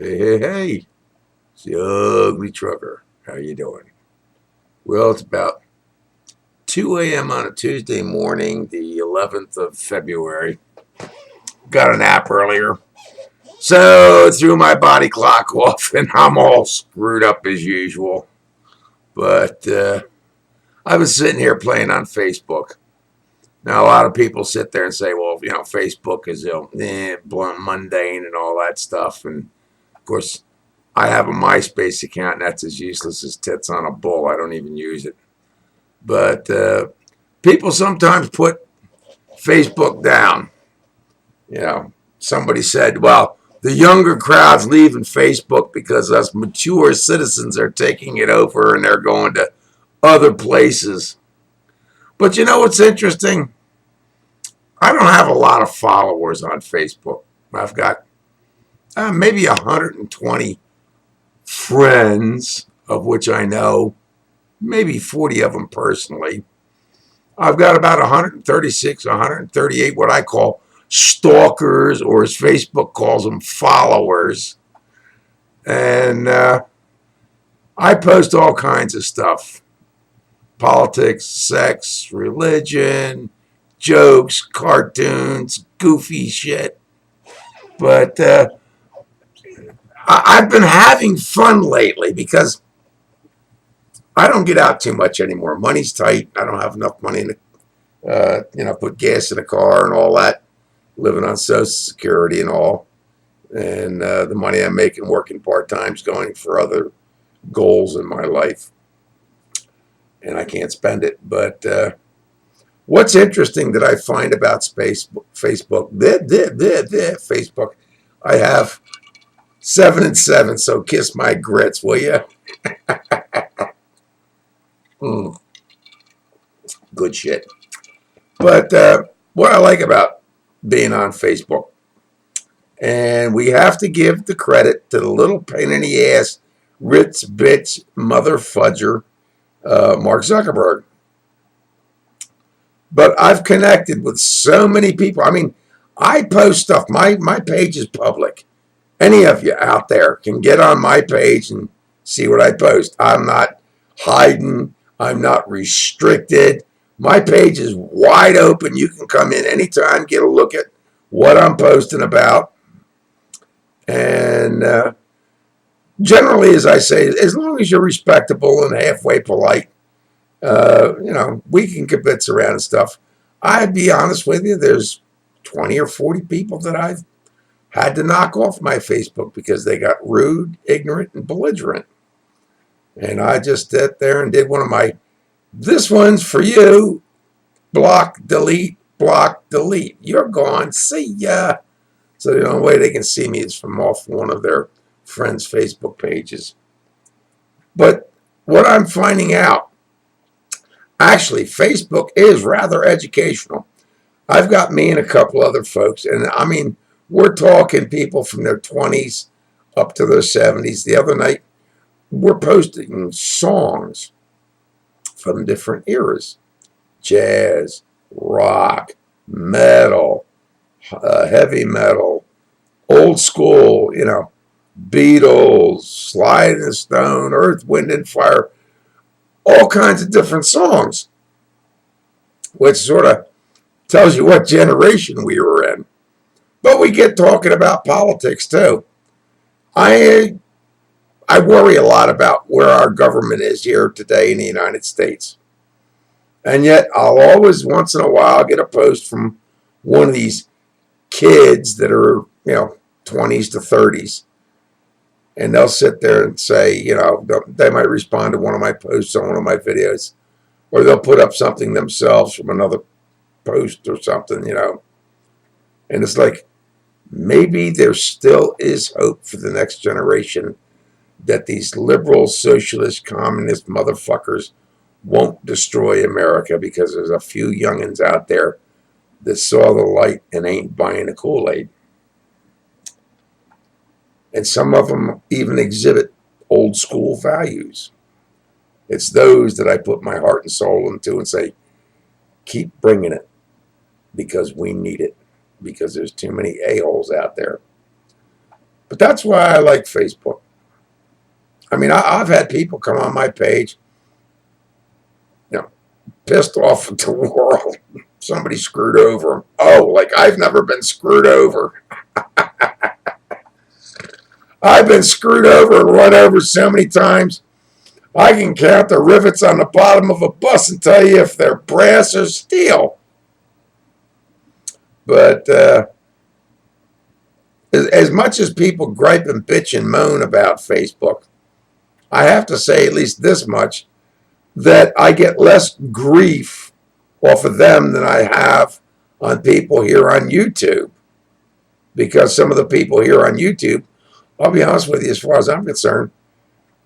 Hey, hey, hey, it's the ugly trucker. How you doing? Well, it's about 2 a.m. on a Tuesday morning, the 11th of February. Got a nap earlier, so threw my body clock off, and I'm all screwed up as usual. But I was sitting here playing on Facebook. Now, a lot of people sit there and say, well, Facebook is mundane and all that stuff. And of course, I have a MySpace account, and that's as useless as tits on a bull. I don't even use it. But people sometimes put Facebook down. Somebody said, well, the younger crowd's leaving Facebook because us mature citizens are taking it over and they're going to other places. But you know what's interesting? I don't have a lot of followers on Facebook. I've got maybe 120 friends, of which I know maybe 40 of them personally. I've got about 136, 138 what I call stalkers, or as Facebook calls them, followers. And I post all kinds of stuff: politics, sex, religion, jokes, cartoons, goofy shit. But I've been having fun lately because I don't get out too much anymore. Money's tight. I don't have enough money to, put gas in the car and all that. Living on Social Security and all, and the money I'm making working part time is going for other goals in my life, and I can't spend it. But what's interesting that I find about Facebook, I have 7 and 7, so kiss my grits, will you? Mm, good shit. But what I like about being on Facebook, and we have to give the credit to the little pain in the ass, Ritz bitch mother fudger, Mark Zuckerberg. But I've connected with so many people. I mean, I post stuff. My page is public. Any of you out there can get on my page and see what I post. I'm not hiding. I'm not restricted. My page is wide open. You can come in anytime, get a look at what I'm posting about. And generally, as I say, as long as you're respectable and halfway polite, we can kibitz around and stuff. I'd be honest with you, there's 20 or 40 people that I've had to knock off my Facebook because they got rude, ignorant, and belligerent. And I just sat there and did one of my, this one's for you, block, delete, block, delete. You're gone. See ya. So the only way they can see me is from off one of their friends' Facebook pages. But what I'm finding out, actually, Facebook is rather educational. I've got me and a couple other folks, and I mean, we're talking people from their 20s up to their 70s. The other night, we're posting songs from different eras: jazz, rock, metal, heavy metal, old school, Beatles, Slide and Stone, Earth, Wind and Fire, all kinds of different songs, which sort of tells you what generation we were in. But we get talking about politics too. I I worry a lot about where our government is here today in the United States. And yet I'll always once in a while get a post from one of these kids that are, 20s to 30s, and they'll sit there and say, they might respond to one of my posts on one of my videos, or they'll put up something themselves from another post or something. And it's like, maybe there still is hope for the next generation that these liberal, socialist, communist motherfuckers won't destroy America because there's a few youngins out there that saw the light and ain't buying the Kool-Aid. And some of them even exhibit old school values. It's those that I put my heart and soul into and say, keep bringing it because we need it, because there's too many a-holes out there. But that's why I like Facebook. I mean, I've had people come on my page, you know, pissed off at the world. Somebody screwed over them. Oh, like I've never been screwed over. I've been screwed over and run over so many times. I can count the rivets on the bottom of a bus and tell you if they're brass or steel. But as much as people gripe and bitch and moan about Facebook, I have to say at least this much, that I get less grief off of them than I have on people here on YouTube. Because some of the people here on YouTube, I'll be honest with you, as far as I'm concerned,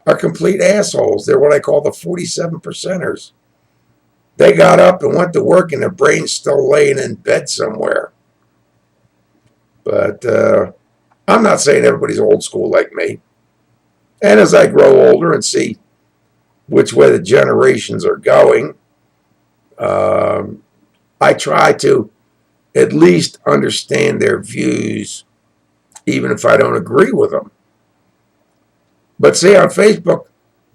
are complete assholes. They're what I call the 47 percenters. They got up and went to work and their brain's still laying in bed somewhere. But I'm not saying everybody's old school like me. And as I grow older and see which way the generations are going, I try to at least understand their views, even if I don't agree with them. But see, on Facebook,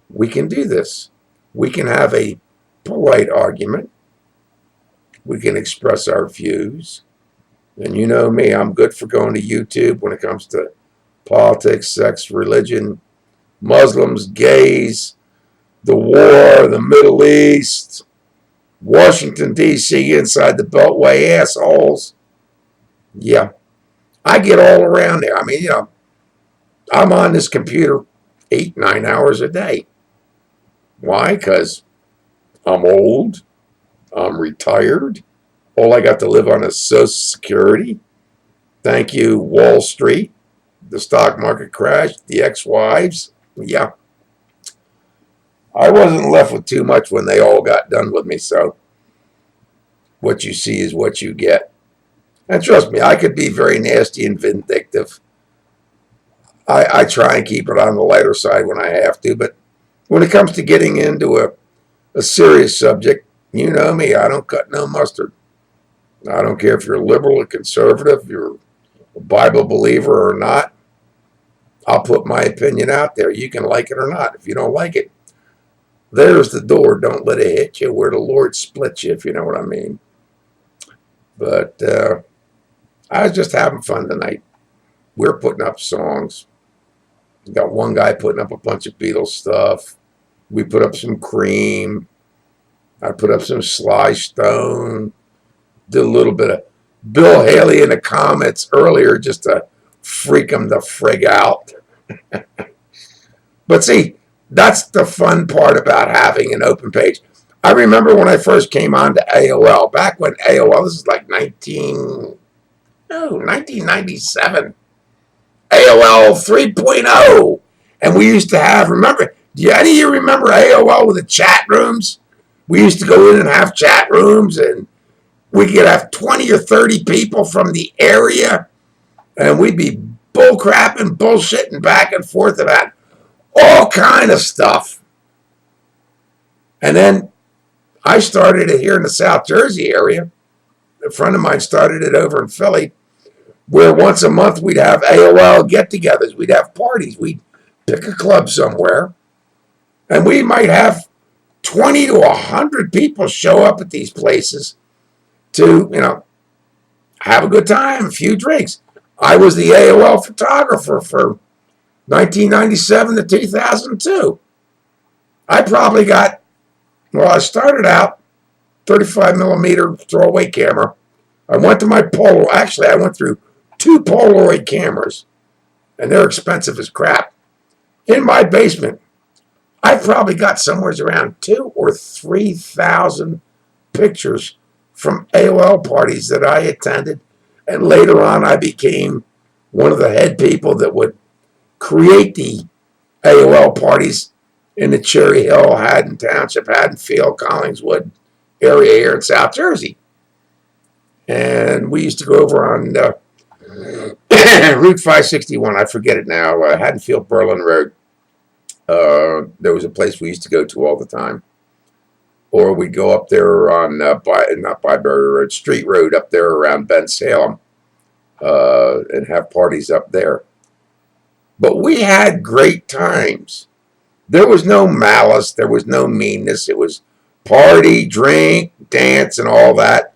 we can do this. We can have a polite argument. We can express our views. And you know me, I'm good for going to YouTube when it comes to politics, sex, religion, Muslims, gays, the war, the Middle East, Washington, D.C., inside the Beltway, assholes. Yeah, I get all around there. I mean, you know, I'm on this computer 8-9 hours a day. Why? Because I'm old. I'm retired. All I got to live on is Social Security. Thank you, Wall Street. The stock market crashed. The ex-wives. Yeah. I wasn't left with too much when they all got done with me, so what you see is what you get. And trust me, I could be very nasty and vindictive. I try and keep it on the lighter side when I have to, but when it comes to getting into a serious subject, you know me, I don't cut no mustard. I don't care if you're liberal or conservative, you're a Bible believer or not. I'll put my opinion out there. You can like it or not. If you don't like it, there's the door. Don't let it hit you where the Lord splits you, if you know what I mean. But I was just having fun tonight. We're putting up songs. We got one guy putting up a bunch of Beatles stuff. We put up some Cream. I put up some Sly Stone. Did a little bit of Bill Haley in the comments earlier just to freak him the frig out. But see, that's the fun part about having an open page. I remember when I first came on to AOL, back when AOL, this is like 1997. AOL 3.0. And we used to have, remember, do any of you remember AOL with the chat rooms? We used to go in and have chat rooms, and we could have 20 or 30 people from the area, and we'd be bullcrapping, bullshitting back and forth about all kind of stuff. And then I started it here in the South Jersey area. A friend of mine started it over in Philly, where once a month we'd have AOL get-togethers. We'd have parties. We'd pick a club somewhere, and we might have 20 to 100 people show up at these places to, you know, have a good time, a few drinks. I was the AOL photographer for 1997 to 2002. I probably got, well, I started out 35 millimeter throwaway camera. I went to my Polaroid. Actually, I went through 2 Polaroid cameras, and they're expensive as crap. In my basement, I probably got somewhere around 2,000 or 3,000 pictures from AOL parties that I attended, and later on I became one of the head people that would create the AOL parties in the Cherry Hill, Haddon Township, Haddonfield, Collingswood area here in South Jersey. And we used to go over on Route 561, I forget it now, Haddonfield, Berlin Road. There was a place we used to go to all the time. Or we'd go up there on, not Byberry Road, Street Road up there around Ben Salem, and have parties up there. But we had great times. There was no malice. There was no meanness. It was party, drink, dance, and all that.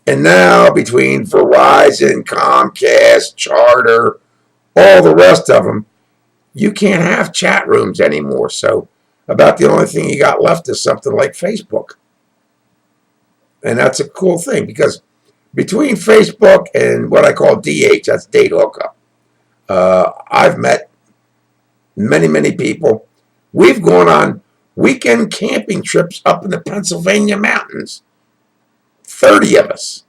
And now between Verizon, Comcast, Charter, all the rest of them, you can't have chat rooms anymore. So about the only thing you got left is something like Facebook. And that's a cool thing because between Facebook and what I call DH, that's date hookup, I've met many, many people. We've gone on weekend camping trips up in the Pennsylvania mountains. 30 of us.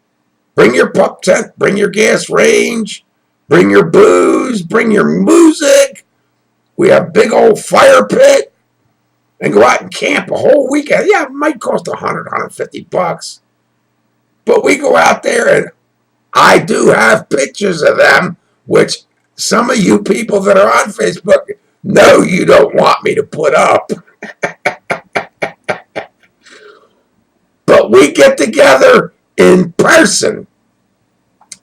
Bring your pup tent, bring your gas range, bring your booze, bring your music. We have big old fire pit and go out and camp a whole weekend. Yeah, it might cost $100, $150. But we go out there and I do have pictures of them, which some of you people that are on Facebook know you don't want me to put up. But we get together in person.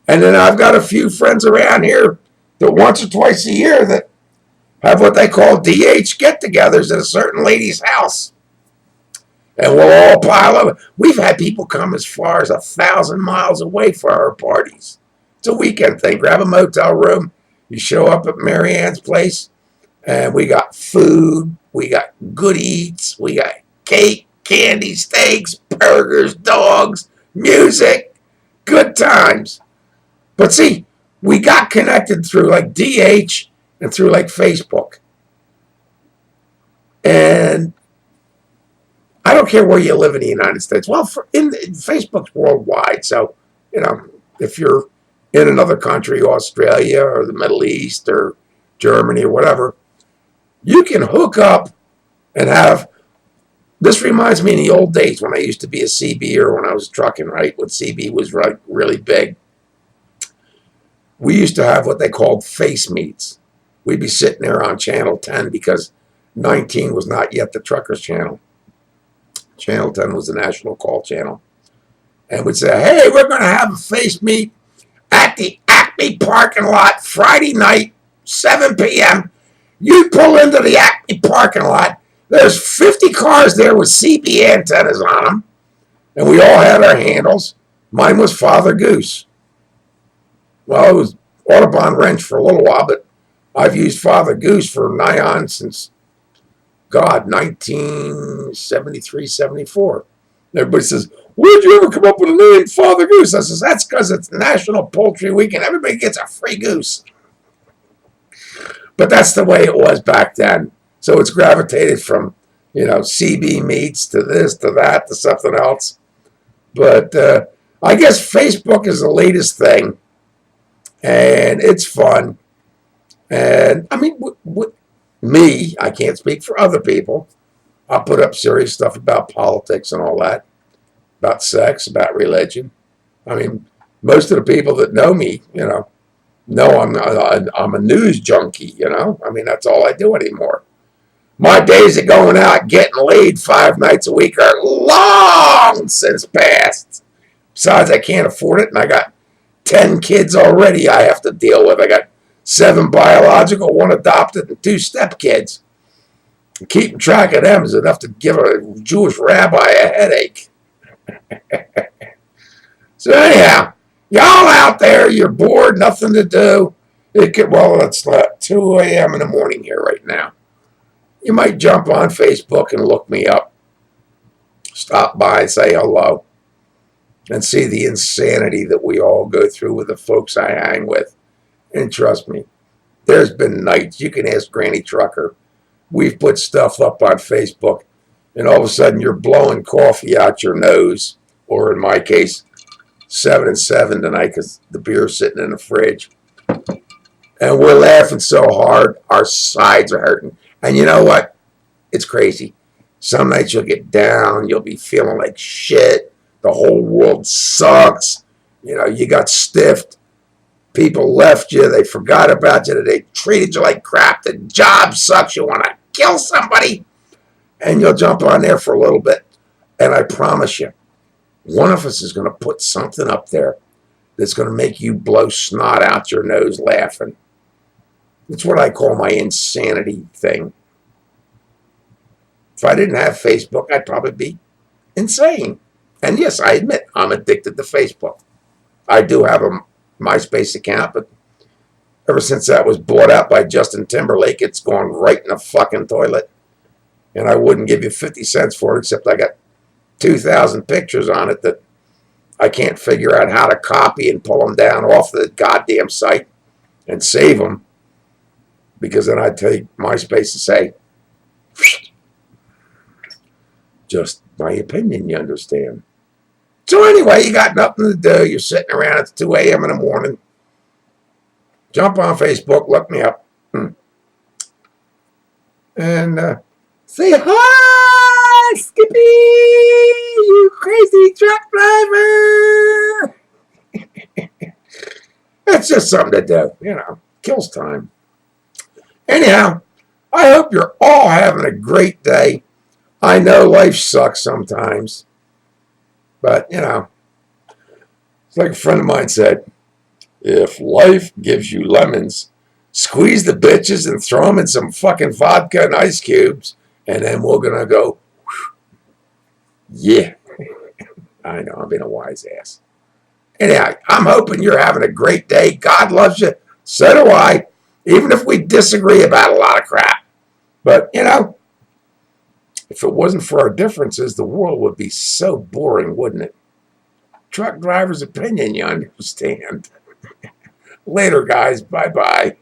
And then I've got a few friends around here that once or twice a year that have what they call DH get-togethers at a certain lady's house. And we'll all pile up. We've had people come as far as 1,000 miles away for our parties. It's a weekend thing. Grab a motel room. You show up at Mary Ann's place, and we got food. We got good eats. We got cake, candy, steaks, burgers, dogs, music, good times. But see, we got connected through like DH and through like Facebook. And I don't care where you live in the United States. Well, Facebook's worldwide. So, if you're in another country, Australia or the Middle East or Germany or whatever, you can hook up and have. This reminds me of the old days when I used to be a CBer when I was trucking, right? When CB was really big. We used to have what they called face meets. We'd be sitting there on channel 10 because 19 was not yet the truckers channel. Channel 10 was the national call channel. And we'd say, hey, we're going to have a face meet at the Acme parking lot Friday night, 7 p.m. You pull into the Acme parking lot. There's 50 cars there with CB antennas on them. And we all had our handles. Mine was Father Goose. Well, it was Audubon Wrench for a little while, but I've used Father Goose for nigh on since, 1973, 74. Everybody says, where'd you ever come up with a name, Father Goose? I says, that's because it's National Poultry Week and everybody gets a free goose. But that's the way it was back then. So it's gravitated from, CB meets to this, to that, to something else. But I guess Facebook is the latest thing. And it's fun. And, I mean, me, I can't speak for other people. I'll put up serious stuff about politics and all that, about sex, about religion. I mean, most of the people that know me, know I'm a news junkie, I mean, that's all I do anymore. My days of going out getting laid 5 nights a week are long since past. Besides, I can't afford it, and I got 10 kids already I have to deal with. I got 7 biological, 1 adopted, and 2 stepkids. Keeping track of them is enough to give a Jewish rabbi a headache. So anyhow, y'all out there, you're bored, nothing to do. It's 2 a.m. in the morning here right now. You might jump on Facebook and look me up. Stop by and say hello. And see the insanity that we all go through with the folks I hang with. And trust me, there's been nights, you can ask Granny Trucker, we've put stuff up on Facebook, and all of a sudden you're blowing coffee out your nose, or in my case, 7 and 7 tonight because the beer's sitting in the fridge. And we're laughing so hard, our sides are hurting. And you know what? It's crazy. Some nights you'll get down, you'll be feeling like shit, the whole world sucks, you got stiffed. People left you. They forgot about you. They treated you like crap. The job sucks. You want to kill somebody. And you'll jump on there for a little bit. And I promise you, one of us is going to put something up there that's going to make you blow snot out your nose laughing. It's what I call my insanity thing. If I didn't have Facebook, I'd probably be insane. And yes, I admit I'm addicted to Facebook. I do have a MySpace account, but ever since that was bought out by Justin Timberlake, it's gone right in the fucking toilet. And I wouldn't give you 50 cents for it, except I got 2,000 pictures on it that I can't figure out how to copy and pull them down off the goddamn site and save them. Because then I'd take MySpace and say, just my opinion, you understand. So anyway, you got nothing to do. You're sitting around at 2 a.m. in the morning. Jump on Facebook, look me up. And say, hi, Skippy, you crazy truck driver. That's just something to do, kills time. Anyhow, I hope you're all having a great day. I know life sucks sometimes, but, it's like a friend of mine said, if life gives you lemons, squeeze the bitches and throw them in some fucking vodka and ice cubes, and then we're going to go, yeah. I know, I'm being a wise ass. Anyhow, I'm hoping you're having a great day. God loves you. So do I, even if we disagree about a lot of crap. But, if it wasn't for our differences, the world would be so boring, wouldn't it? Truck driver's opinion, you understand. Later, guys. Bye-bye.